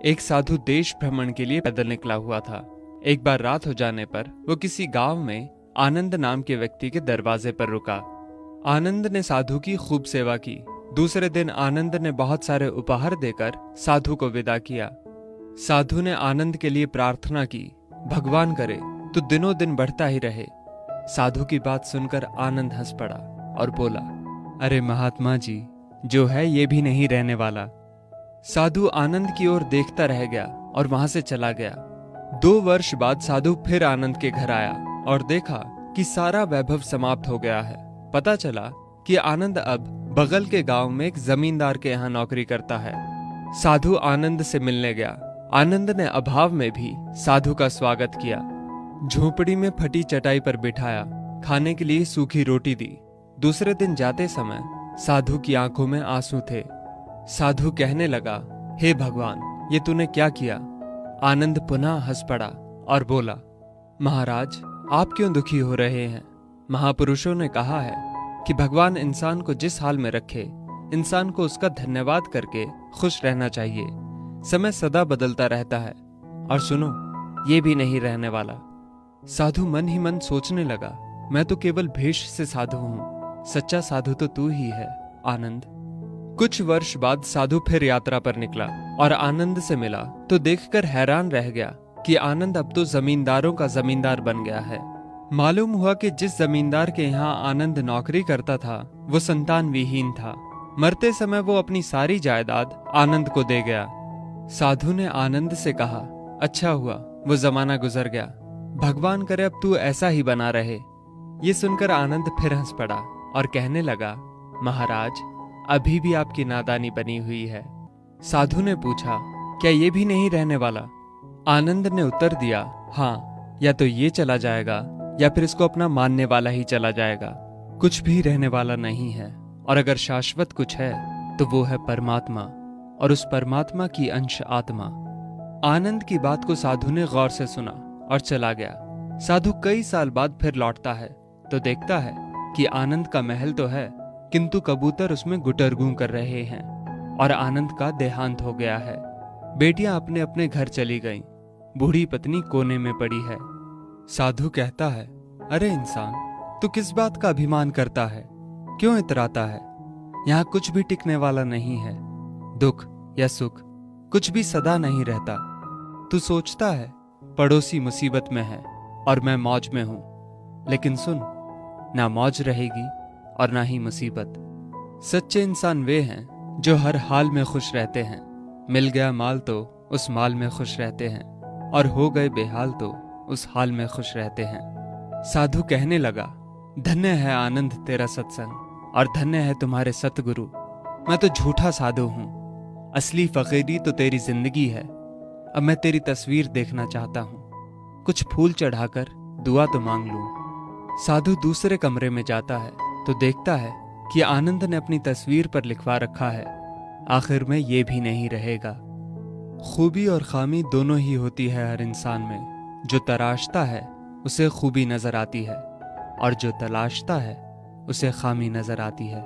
एक साधु देश भ्रमण के लिए पैदल निकला हुआ था। एक बार रात हो जाने पर वो किसी गांव में आनंद नाम के व्यक्ति के दरवाजे पर रुका। आनंद ने साधु की खूब सेवा की। दूसरे दिन आनंद ने बहुत सारे उपहार देकर साधु को विदा किया। साधु ने आनंद के लिए प्रार्थना की, भगवान करे तू दिनों दिन बढ़ता ही रहे। साधु की बात सुनकर आनंद हंस पड़ा और बोला, अरे महात्मा जी, जो है ये भी नहीं रहने वाला। साधु आनंद की ओर देखता रह गया और वहां से चला गया। 2 वर्ष बाद साधु फिर आनंद के घर आया और देखा कि सारा वैभव समाप्त हो गया है। पता चला कि आनंद अब बगल के गांव में एक जमींदार के यहाँ नौकरी करता है। साधु आनंद से मिलने गया। आनंद ने अभाव में भी साधु का स्वागत किया। झोपड़ी में फटी चटाई पर बिठाया, खाने के लिए सूखी रोटी दी। दूसरे दिन जाते समय साधु की आंखों में आंसू थे। साधु कहने लगा, हे भगवान, ये तूने क्या किया? आनंद पुनः हंस पड़ा और बोला, महाराज, आप क्यों दुखी हो रहे हैं? महापुरुषों ने कहा है कि भगवान इंसान को जिस हाल में रखे, इंसान को उसका धन्यवाद करके खुश रहना चाहिए। समय सदा बदलता रहता है और सुनो, ये भी नहीं रहने वाला। साधु मन ही मन सोचने लगा, मैं तो केवल भेष से साधु हूं, सच्चा साधु तो तू ही है आनंद। कुछ वर्ष बाद साधु फिर यात्रा पर निकला और आनंद से मिला तो देखकर हैरान रह गया कि आनंद अब तो जमींदारों का जमींदार बन गया है। मालूम हुआ कि जिस जमींदार के यहाँ आनंद नौकरी करता था वो संतान विहीन था। मरते समय वो अपनी सारी जायदाद आनंद को दे गया। साधु ने आनंद से कहा, अच्छा हुआ वो जमाना गुजर गया, भगवान करे अब तू ऐसा ही बना रहे। ये सुनकर आनंद फिर हंस पड़ा और कहने लगा, महाराज, अभी भी आपकी नादानी बनी हुई है। साधु ने पूछा, क्या ये भी नहीं रहने वाला? आनंद ने उत्तर दिया, हाँ, या तो ये चला जाएगा या फिर इसको अपना मानने वाला ही चला जाएगा। कुछ भी रहने वाला नहीं है, और अगर शाश्वत कुछ है तो वो है परमात्मा, और उस परमात्मा की अंश आत्मा। आनंद की बात को साधु ने गौर से सुना और चला गया। साधु कई साल बाद फिर लौटता है तो देखता है कि आनंद का महल तो है, किंतु कबूतर उसमें गुटर गूं कर रहे हैं और आनंद का देहांत हो गया है। बेटियां अपने अपने घर चली गईं, बूढ़ी पत्नी कोने में पड़ी है। साधु कहता है, अरे इंसान, तू किस बात का अभिमान करता है? क्यों इतराता है? यहाँ कुछ भी टिकने वाला नहीं है। दुख या सुख कुछ भी सदा नहीं रहता। तू सोचता है पड़ोसी मुसीबत में है और मैं मौज में हूं, लेकिन सुन, ना मौज रहेगी और ना ही मुसीबत। सच्चे इंसान वे हैं जो हर हाल में खुश रहते हैं। मिल गया माल तो उस माल में खुश रहते हैं, और हो गए बेहाल तो उस हाल में खुश रहते हैं। साधु कहने लगा, धन्य है आनंद तेरा सत्संग, और धन्य है तुम्हारे सतगुरु। मैं तो झूठा साधु हूं, असली फकीरी तो तेरी जिंदगी है। अब मैं तेरी तस्वीर देखना चाहता हूं, कुछ फूल चढ़ाकर दुआ तो मांग लूं। साधु दूसरे कमरे में जाता है तो देखता है कि आनंद ने अपनी तस्वीर पर लिखवा रखा है, आखिर में ये भी नहीं रहेगा। खूबी और खामी दोनों ही होती है हर इंसान में। जो तराशता है उसे खूबी नजर आती है, और जो तलाशता है उसे खामी नजर आती है।